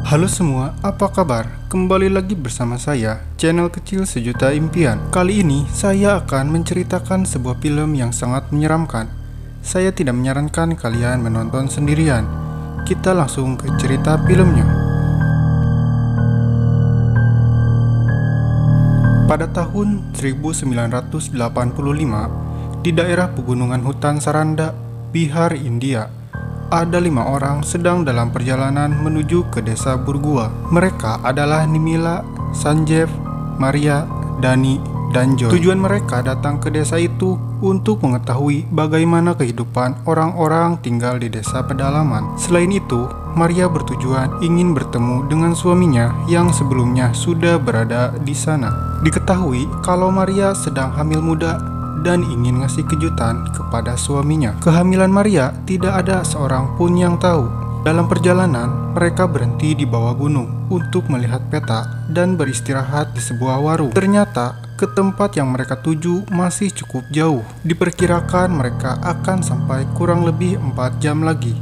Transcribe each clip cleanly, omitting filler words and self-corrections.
Halo semua, apa kabar? Kembali lagi bersama saya, channel kecil sejuta impian. Kali ini saya akan menceritakan sebuah film yang sangat menyeramkan. Saya tidak menyarankan kalian menonton sendirian. Kita langsung ke cerita filmnya. Pada tahun 1985, di daerah pegunungan hutan Saranda, Bihar, India, ada 5 orang sedang dalam perjalanan menuju ke desa Burgua. Mereka adalah Nimila, Sanjeev, Maria, Dani, dan Joy. Tujuan mereka datang ke desa itu untuk mengetahui bagaimana kehidupan orang-orang tinggal di desa pedalaman. Selain itu, Maria bertujuan ingin bertemu dengan suaminya yang sebelumnya sudah berada di sana. Diketahui kalau Maria sedang hamil muda dan ingin ngasih kejutan kepada suaminya. Kehamilan Maria tidak ada seorang pun yang tahu. Dalam perjalanan, mereka berhenti di bawah gunung untuk melihat peta dan beristirahat di sebuah warung. Ternyata, ke tempat yang mereka tuju masih cukup jauh. Diperkirakan mereka akan sampai kurang lebih 4 jam lagi.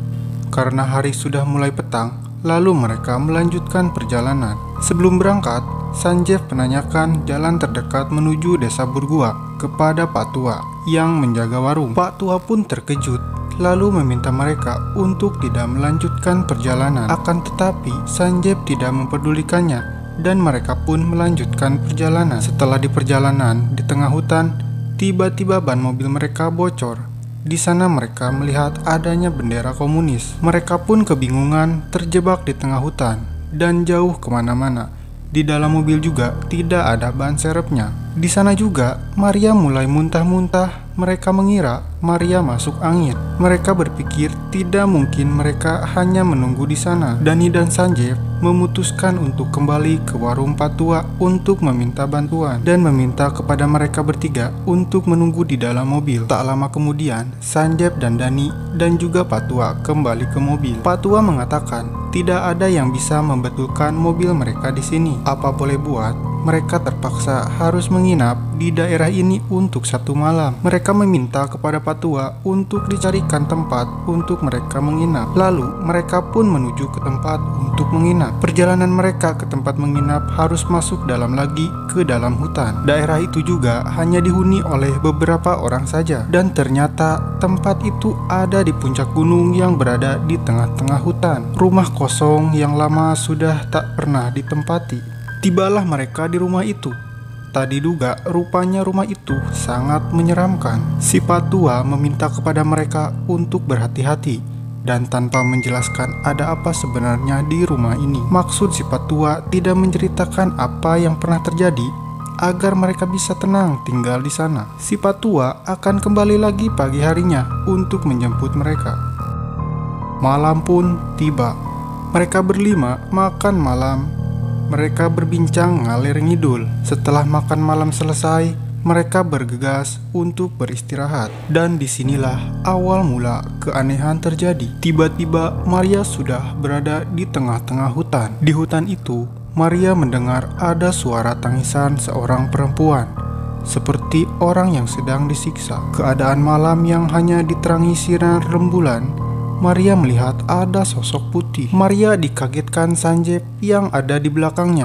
Karena hari sudah mulai petang, lalu mereka melanjutkan perjalanan. Sebelum berangkat, Sanjeev menanyakan jalan terdekat menuju desa Burgua kepada Pak Tua yang menjaga warung. Pak Tua pun terkejut, lalu meminta mereka untuk tidak melanjutkan perjalanan. Akan tetapi, Sanjeev tidak mempedulikannya dan mereka pun melanjutkan perjalanan. Setelah di perjalanan di tengah hutan, tiba-tiba ban mobil mereka bocor. Di sana mereka melihat adanya bendera komunis. Mereka pun kebingungan, terjebak di tengah hutan dan jauh kemana-mana. Di dalam mobil juga tidak ada ban serepnya. Di sana juga Maria mulai muntah-muntah. Mereka mengira Maria masuk angin. Mereka berpikir tidak mungkin mereka hanya menunggu di sana. Dani dan Sanjeev memutuskan untuk kembali ke warung Pak Tua untuk meminta bantuan dan meminta kepada mereka bertiga untuk menunggu di dalam mobil. Tak lama kemudian, Sanjeev dan Dani dan juga Pak Tua kembali ke mobil. Pak Tua mengatakan tidak ada yang bisa membetulkan mobil mereka di sini. Apa boleh buat, mereka terpaksa harus menginap di daerah ini untuk 1 malam. Mereka meminta kepada Pak Tua untuk dicarikan tempat untuk mereka menginap. Lalu mereka pun menuju ke tempat untuk menginap. Perjalanan mereka ke tempat menginap harus masuk dalam lagi ke dalam hutan. Daerah itu juga hanya dihuni oleh beberapa orang saja. Dan ternyata tempat itu ada di puncak gunung yang berada di tengah-tengah hutan. Rumah kosong yang lama sudah tak pernah ditempati. Tibalah mereka di rumah itu. Tak diduga, rupanya rumah itu sangat menyeramkan. Si Pak Tua meminta kepada mereka untuk berhati-hati dan tanpa menjelaskan ada apa sebenarnya di rumah ini. Maksud si Pak Tua tidak menceritakan apa yang pernah terjadi agar mereka bisa tenang tinggal di sana. Si Pak Tua akan kembali lagi pagi harinya untuk menjemput mereka. Malam pun tiba. Mereka berlima makan malam. Mereka berbincang ngalir ngidul. Setelah makan malam selesai, mereka bergegas untuk beristirahat. Dan disinilah awal mula keanehan terjadi. Tiba-tiba Maria sudah berada di tengah-tengah hutan. Di hutan itu, Maria mendengar ada suara tangisan seorang perempuan, seperti orang yang sedang disiksa. Keadaan malam yang hanya diterangi sinar rembulan, Maria melihat ada sosok putih. Maria dikagetkan Sanjeev yang ada di belakangnya.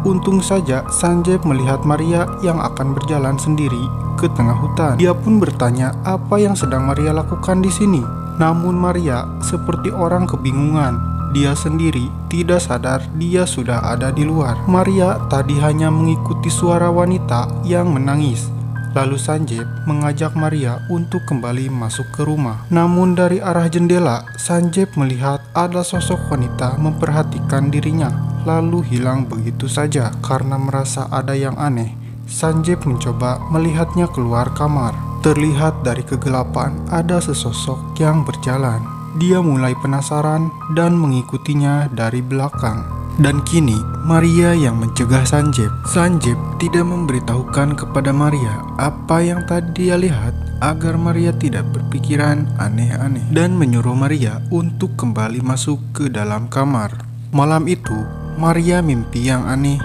Untung saja Sanjeev melihat Maria yang akan berjalan sendiri ke tengah hutan. Dia pun bertanya apa yang sedang Maria lakukan di sini. Namun Maria seperti orang kebingungan. Dia sendiri tidak sadar dia sudah ada di luar. Maria tadi hanya mengikuti suara wanita yang menangis. Lalu Sanjeev mengajak Maria untuk kembali masuk ke rumah. Namun dari arah jendela, Sanjeev melihat ada sosok wanita memperhatikan dirinya, lalu hilang begitu saja. Karena merasa ada yang aneh, Sanjeev mencoba melihatnya keluar kamar. Terlihat dari kegelapan ada sesosok yang berjalan. Dia mulai penasaran dan mengikutinya dari belakang. Dan kini Maria yang mencegah Sanjeev. Sanjeev tidak memberitahukan kepada Maria apa yang tadi dia lihat agar Maria tidak berpikiran aneh-aneh dan menyuruh Maria untuk kembali masuk ke dalam kamar. Malam itu Maria mimpi yang aneh.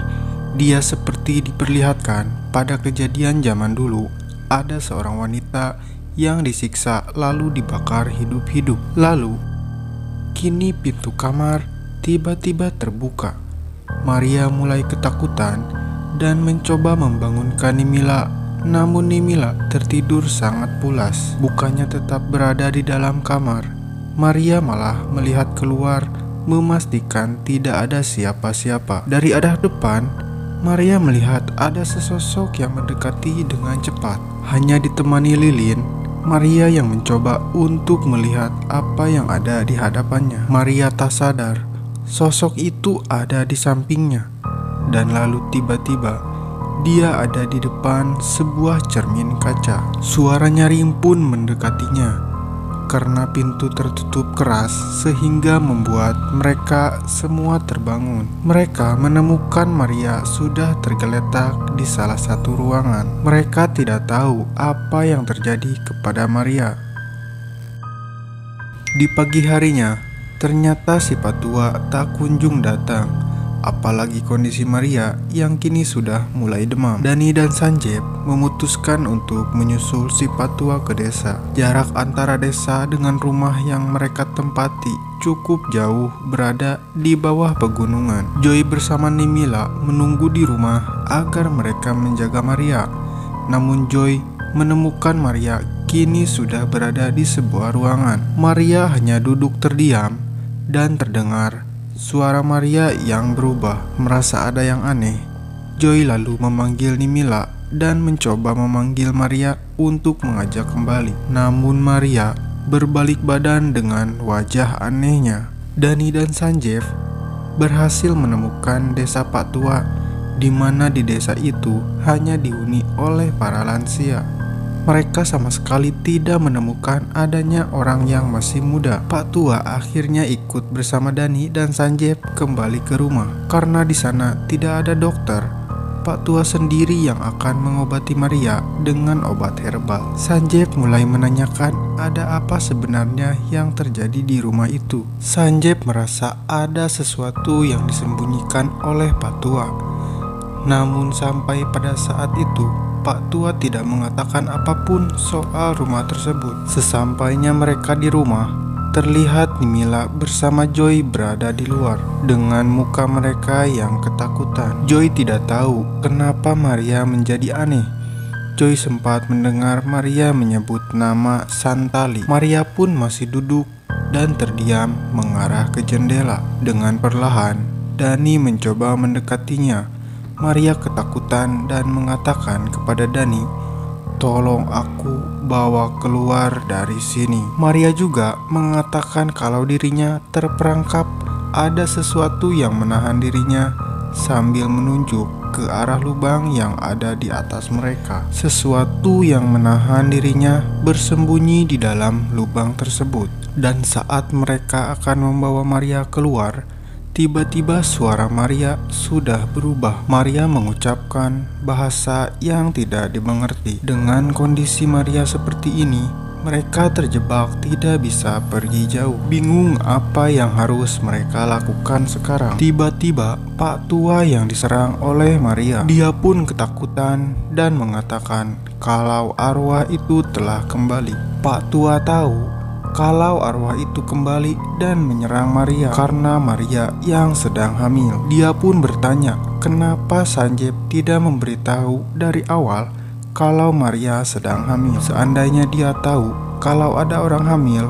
Dia seperti diperlihatkan pada kejadian zaman dulu. Ada seorang wanita yang disiksa lalu dibakar hidup-hidup. Lalu kini pintu kamar tiba-tiba terbuka. Maria mulai ketakutan dan mencoba membangunkan Nimila. Namun Nimila tertidur sangat pulas, bukannya tetap berada di dalam kamar. Maria malah melihat keluar, memastikan tidak ada siapa-siapa. Dari arah depan, Maria melihat ada sesosok yang mendekati dengan cepat. Hanya ditemani lilin, Maria yang mencoba untuk melihat apa yang ada di hadapannya. Maria tak sadar sosok itu ada di sampingnya, dan lalu tiba-tiba dia ada di depan sebuah cermin kaca. Suara nyaring pun mendekatinya karena pintu tertutup keras sehingga membuat mereka semua terbangun. Mereka menemukan Maria sudah tergeletak di salah satu ruangan. Mereka tidak tahu apa yang terjadi kepada Maria. Di pagi harinya, ternyata si Patua tak kunjung datang. Apalagi kondisi Maria yang kini sudah mulai demam. Dani dan Sanjep memutuskan untuk menyusul si Patua ke desa. Jarak antara desa dengan rumah yang mereka tempati cukup jauh, berada di bawah pegunungan. Joy bersama Nimila menunggu di rumah agar mereka menjaga Maria. Namun Joy menemukan Maria kini sudah berada di sebuah ruangan. Maria hanya duduk terdiam dan terdengar suara Maria yang berubah. Merasa ada yang aneh, Joy lalu memanggil Nimila dan mencoba memanggil Maria untuk mengajak kembali. Namun Maria berbalik badan dengan wajah anehnya. Dani dan Sanjeev berhasil menemukan desa Pak Tua, di mana di desa itu hanya dihuni oleh para lansia. Mereka sama sekali tidak menemukan adanya orang yang masih muda. Pak Tua akhirnya ikut bersama Dani dan Sanjeev kembali ke rumah. Karena di sana tidak ada dokter, Pak Tua sendiri yang akan mengobati Maria dengan obat herbal. Sanjeev mulai menanyakan ada apa sebenarnya yang terjadi di rumah itu. Sanjeev merasa ada sesuatu yang disembunyikan oleh Pak Tua. Namun sampai pada saat itu, Pak Tua tidak mengatakan apapun soal rumah tersebut. Sesampainya mereka di rumah, terlihat Nimila bersama Joy berada di luar dengan muka mereka yang ketakutan. Joy tidak tahu kenapa Maria menjadi aneh. Joy sempat mendengar Maria menyebut nama Santali. Maria pun masih duduk dan terdiam mengarah ke jendela. Dengan perlahan, Dani mencoba mendekatinya. Maria ketakutan dan mengatakan kepada Dani, "Tolong aku bawa keluar dari sini." Maria juga mengatakan kalau dirinya terperangkap, ada sesuatu yang menahan dirinya sambil menunjuk ke arah lubang yang ada di atas mereka. Sesuatu yang menahan dirinya bersembunyi di dalam lubang tersebut. Dan saat mereka akan membawa Maria keluar, tiba-tiba suara Maria sudah berubah. Maria mengucapkan bahasa yang tidak dimengerti. Dengan kondisi Maria seperti ini, mereka terjebak tidak bisa pergi jauh. Bingung apa yang harus mereka lakukan sekarang. Tiba-tiba Pak Tua yang diserang oleh Maria. Dia pun ketakutan dan mengatakan kalau arwah itu telah kembali. Pak Tua tahu kalau arwah itu kembali dan menyerang Maria karena Maria yang sedang hamil. Dia pun bertanya kenapa Sanjeev tidak memberitahu dari awal kalau Maria sedang hamil. Seandainya dia tahu kalau ada orang hamil,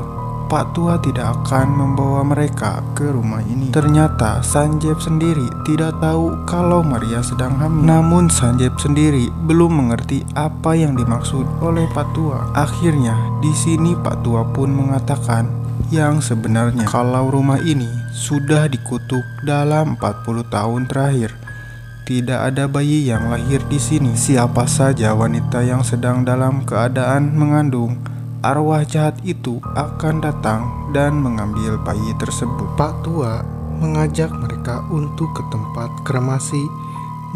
Pak Tua tidak akan membawa mereka ke rumah ini. Ternyata Sanjeev sendiri tidak tahu kalau Maria sedang hamil. Namun Sanjeev sendiri belum mengerti apa yang dimaksud oleh Pak Tua. Akhirnya di sini Pak Tua pun mengatakan yang sebenarnya kalau rumah ini sudah dikutuk dalam 40 tahun terakhir. Tidak ada bayi yang lahir di sini. Siapa saja wanita yang sedang dalam keadaan mengandung, arwah jahat itu akan datang dan mengambil bayi tersebut. Pak Tua mengajak mereka untuk ke tempat kremasi,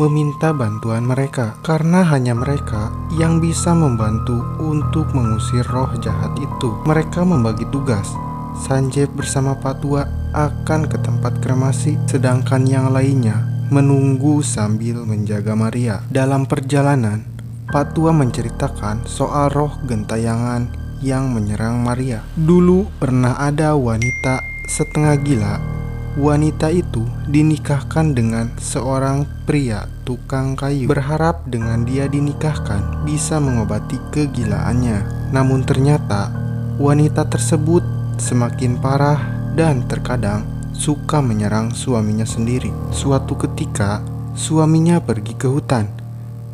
meminta bantuan mereka karena hanya mereka yang bisa membantu untuk mengusir roh jahat itu. Mereka membagi tugas. Sanjeev bersama Pak Tua akan ke tempat kremasi, sedangkan yang lainnya menunggu sambil menjaga Maria. Dalam perjalanan, Pak Tua menceritakan soal roh gentayangan yang menyerang Maria. Dulu pernah ada wanita setengah gila wanita itu dinikahkan dengan seorang pria tukang kayu, berharap dengan dia dinikahkan bisa mengobati kegilaannya. Namun ternyata wanita tersebut semakin parah dan terkadang suka menyerang suaminya sendiri. Suatu ketika suaminya pergi ke hutan,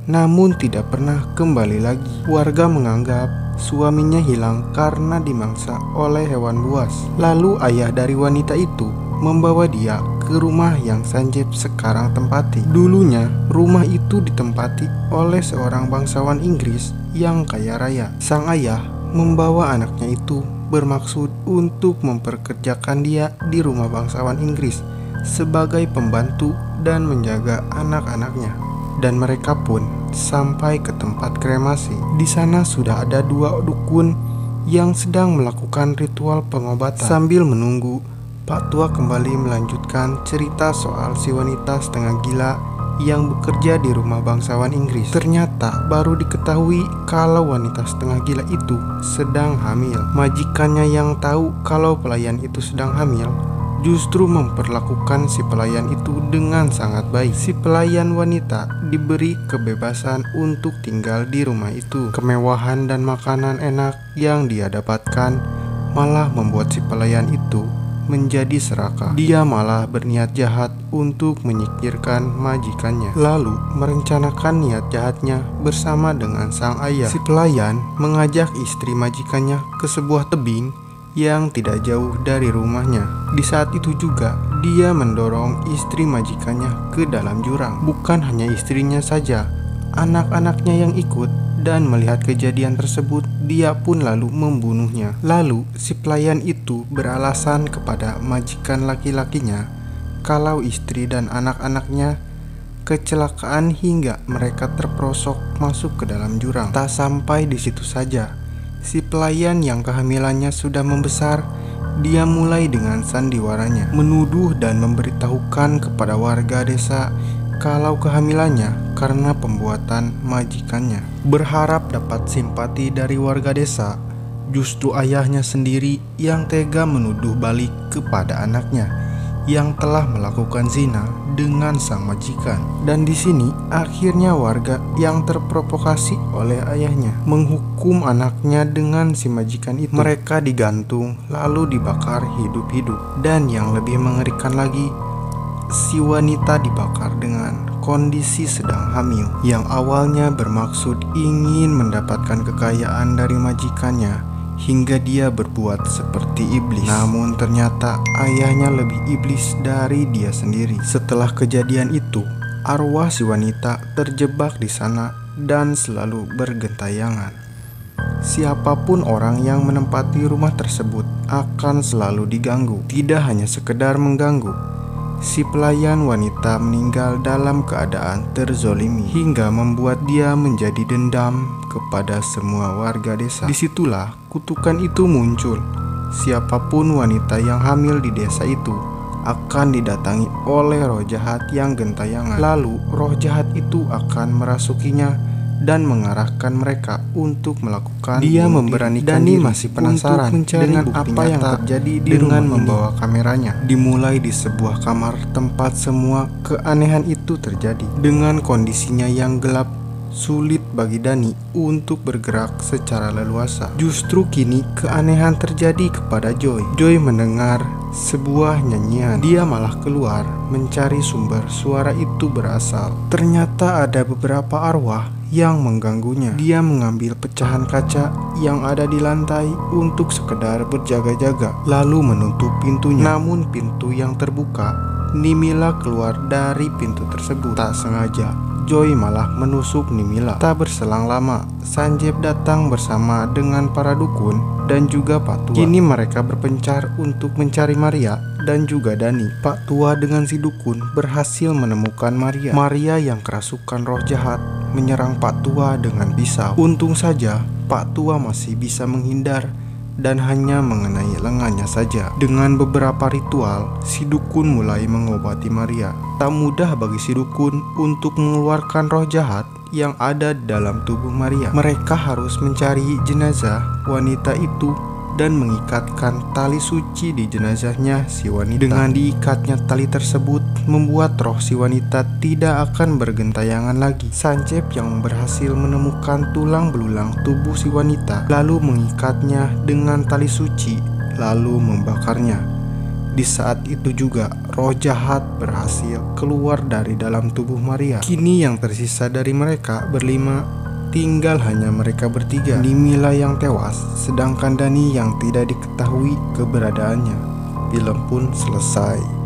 namun tidak pernah kembali lagi. Warga menganggap suaminya hilang karena dimangsa oleh hewan buas. Lalu ayah dari wanita itu membawa dia ke rumah yang Sanjeb sekarang tempati. Dulunya rumah itu ditempati oleh seorang bangsawan Inggris yang kaya raya. Sang ayah membawa anaknya itu bermaksud untuk memperkerjakan dia di rumah bangsawan Inggris sebagai pembantu dan menjaga anak-anaknya. Dan mereka pun sampai ke tempat kremasi. Di sana sudah ada 2 dukun yang sedang melakukan ritual pengobatan. Sambil menunggu, Pak Tua kembali melanjutkan cerita soal si wanita setengah gila yang bekerja di rumah bangsawan Inggris. Ternyata baru diketahui kalau wanita setengah gila itu sedang hamil. Majikannya yang tahu kalau pelayan itu sedang hamil justru memperlakukan si pelayan itu dengan sangat baik. Si pelayan wanita diberi kebebasan untuk tinggal di rumah itu. Kemewahan dan makanan enak yang dia dapatkan malah membuat si pelayan itu menjadi serakah. Dia malah berniat jahat untuk menyingkirkan majikannya, lalu merencanakan niat jahatnya bersama dengan sang ayah. Si pelayan mengajak istri majikannya ke sebuah tebing yang tidak jauh dari rumahnya. Di saat itu juga dia mendorong istri majikannya ke dalam jurang. Bukan hanya istrinya saja, anak-anaknya yang ikut, dan melihat kejadian tersebut dia pun lalu membunuhnya. Lalu si pelayan itu beralasan kepada majikan laki-lakinya kalau istri dan anak-anaknya kecelakaan hingga mereka terperosok masuk ke dalam jurang. Tak sampai di situ saja, si pelayan yang kehamilannya sudah membesar, dia mulai dengan sandiwaranya menuduh dan memberitahukan kepada warga desa kalau kehamilannya karena pembuatan majikannya. Berharap dapat simpati dari warga desa, justru ayahnya sendiri yang tega menuduh balik kepada anaknya yang telah melakukan zina dengan sang majikan. Dan di sini akhirnya warga yang terprovokasi oleh ayahnya menghukum anaknya dengan si majikan itu. Mereka digantung lalu dibakar hidup-hidup. Dan yang lebih mengerikan lagi, si wanita dibakar dengan kondisi sedang hamil, yang awalnya bermaksud ingin mendapatkan kekayaan dari majikannya hingga dia berbuat seperti iblis. Namun ternyata ayahnya lebih iblis dari dia sendiri. Setelah kejadian itu, arwah si wanita terjebak di sana dan selalu bergentayangan. Siapapun orang yang menempati rumah tersebut akan selalu diganggu. Tidak hanya sekedar mengganggu, si pelayan wanita meninggal dalam keadaan terzolimi hingga membuat dia menjadi dendam kepada semua warga desa. Disitulah kutukan itu muncul. Siapapun wanita yang hamil di desa itu akan didatangi oleh roh jahat yang gentayangan. Lalu roh jahat itu akan merasukinya dan mengarahkan mereka untuk melakukan. Dia memberanikan diri masih penasaran dengan apa yang terjadi dengan membawa kameranya. Dimulai di sebuah kamar tempat semua keanehan itu terjadi. Dengan kondisinya yang gelap, sulit bagi Dani untuk bergerak secara leluasa. Justru kini keanehan terjadi kepada Joy. Joy mendengar sebuah nyanyian. Dia malah keluar mencari sumber suara itu berasal. Ternyata ada beberapa arwah yang mengganggunya. Dia mengambil pecahan kaca yang ada di lantai untuk sekedar berjaga-jaga, lalu menutup pintunya. Namun pintu yang terbuka, Nimila keluar dari pintu tersebut. Tak sengaja, Joy malah menusuk Nimila. Tak berselang lama, Sanjeb datang bersama dengan para dukun dan juga Pak Tua. Kini mereka berpencar untuk mencari Maria dan juga Dani. Pak Tua dengan si dukun berhasil menemukan Maria. Maria yang kerasukan roh jahat menyerang Pak Tua dengan pisau. Untung saja Pak Tua masih bisa menghindar dan hanya mengenai lengannya saja. Dengan beberapa ritual, si dukun mulai mengobati Maria. Tak mudah bagi si dukun untuk mengeluarkan roh jahat yang ada dalam tubuh Maria. Mereka harus mencari jenazah wanita itu dan mengikatkan tali suci di jenazahnya si wanita. Dengan diikatnya tali tersebut membuat roh si wanita tidak akan bergentayangan lagi. Sancep yang berhasil menemukan tulang belulang tubuh si wanita lalu mengikatnya dengan tali suci lalu membakarnya. Di saat itu juga roh jahat berhasil keluar dari dalam tubuh Maria. Kini yang tersisa dari mereka berlima tinggal hanya mereka bertiga. Nimila yang tewas, sedangkan Dani yang tidak diketahui keberadaannya. Film pun selesai.